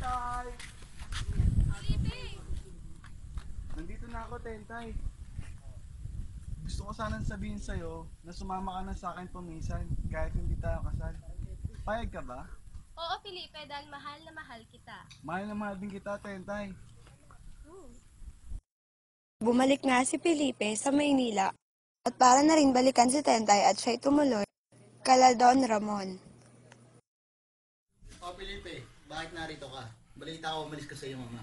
Tentay! Nandito na ako, Tentay. Gusto ko sanang sabihin sa'yo na sumama ka na sa akin puminsan kahit hindi tayo kasal. Payag ka ba? Oo, Felipe, dahil mahal na mahal kita. Mahal na mahal din kita, Tentay. Bumalik nga si Felipe sa Maynila at para na rin balikan si Tentay at siya'y tumuloy kala Don Ramon. O Felipe, bakit narito ka? Balita ko umalis ka sa iyong ama.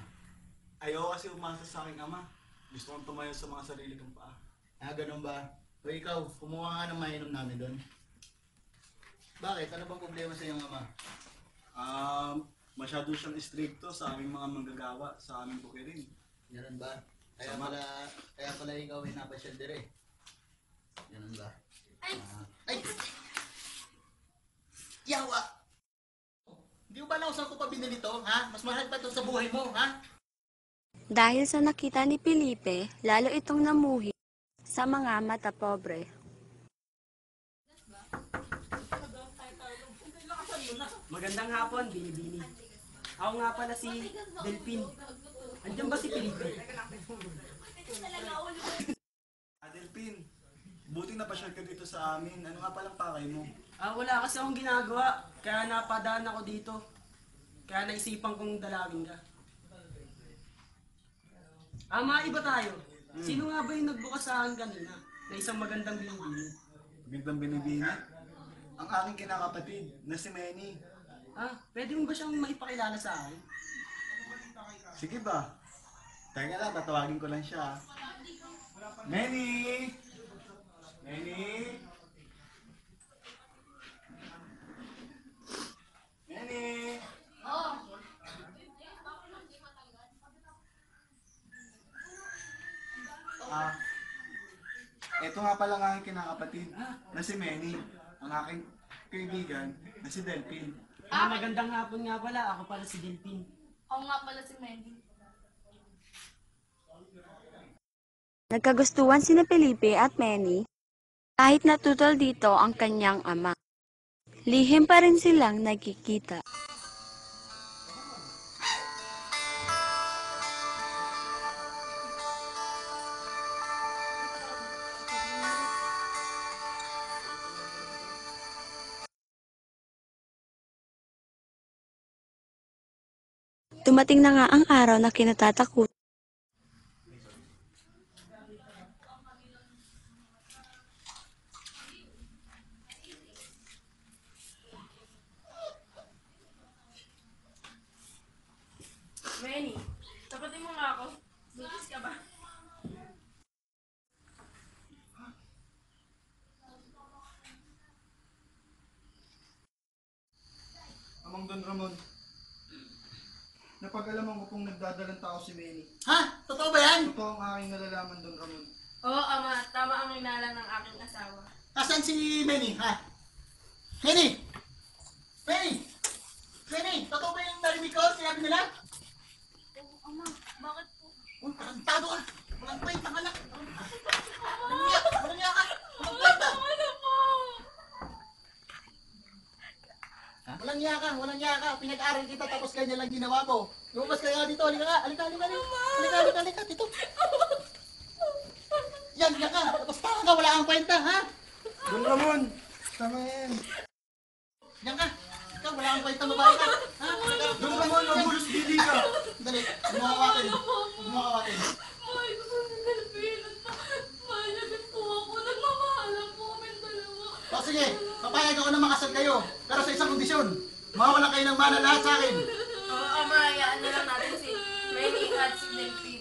Ayoko kasi umasa sa aking ama. Gusto kong tumayo sa mga sarili kong paa. Ah, ganun ba? O ikaw, kumuha nga ng mainom namin doon. Bakit? Ano bang problema sa iyong ama? Masyado siyang stricto sa aming mga manggagawa, sa aming bukirin. Ganun ba? Kaya Sama. pala ikaw ay napasyal dire. Ganun ba? Ay! Ay! Yawa! Hindi mo ba alam kung saan ko pa binili to, ha? Mas mahal pa to sa buhay mo, ha? Dahil sa nakita ni Felipe, lalo itong namuhi sa mga mata pobre. Magandang hapon, Bini-Bini. Ako nga pala si Delphin. Andiyan ba si Felipe? Adelpin, buti na pasyal ka dito sa amin. Ano nga palang pakay mo? Wala kasi akong ginagawa, kaya napadaan ako dito. Kaya naisipan kong dalawin ka. Maiba tayo. Sino nga ba yung nagbukas sa akin kanina na isang magandang Bini-Bini? Magandang binibini. Ang aking kinakapatid na si Manny. Pwede mo ba siyang maipakilala sa akin? Sige ba? Teka lang, tatawagin ko lang siya. Manny! Manny! Manny! Ito nga pala ang aking kinakapatid na si Manny. Ang aking kaibigan na si Delphin. Magandang hapon nga pala, ako pala si Delphin. Ako nga pala si Mandy. Nagkagustuhan sina Felipe at Manny kahit natutol dito ang kanyang ama. Lihim pa rin silang nagkikita. Dumating na nga ang araw na kinatatakot. Manny, tapatin mo nga ako. Buntis ka ba? Amang Don Ramon, napag-alaman ko pong nagdadalang tao si Manny. Ha? Totoo ba yan? Totoo ang aking nalalaman, Don Ramon. Oo, Ama. Tama ang inala ng aking asawa. Asan si Manny, ha? Manny! Manny! Manny! Totoo ba yung narinig ko? Sinabi nila? Oo, Ama. Bakit po? Oh, tarantado ka! Walang kwenta ka lang! Walang niya ka! Walang kwenta! Ano po? Walang niya ka! Walang niya ka! Pinag-aral kita tapos kanya lang ginawa mo! Lumabas ka nga dito! Halika nga! Halika! Halika! Dito! Yan! Yan ka! Tapos tanga ka! Wala kang kwenta, ha? Don Ramon! Tama yan. Yan ka! Ikaw, wala kang kwenta babae ka! Ha? Don Ramon, mabulos dili ka! Dali! Huwag mo kawatin! Huwag mo kawatin! Mahal ko sa Delphin. Mahal na din po ako. Nagmamahalan po kami dalawa. O sige! Papayag ako na makasal kayo! Pero sa isang kondisyon! Mawawala kayo ng mana lahat sa akin! Oo, Ama. Hayaan na lang natin si Manny at si Delphin.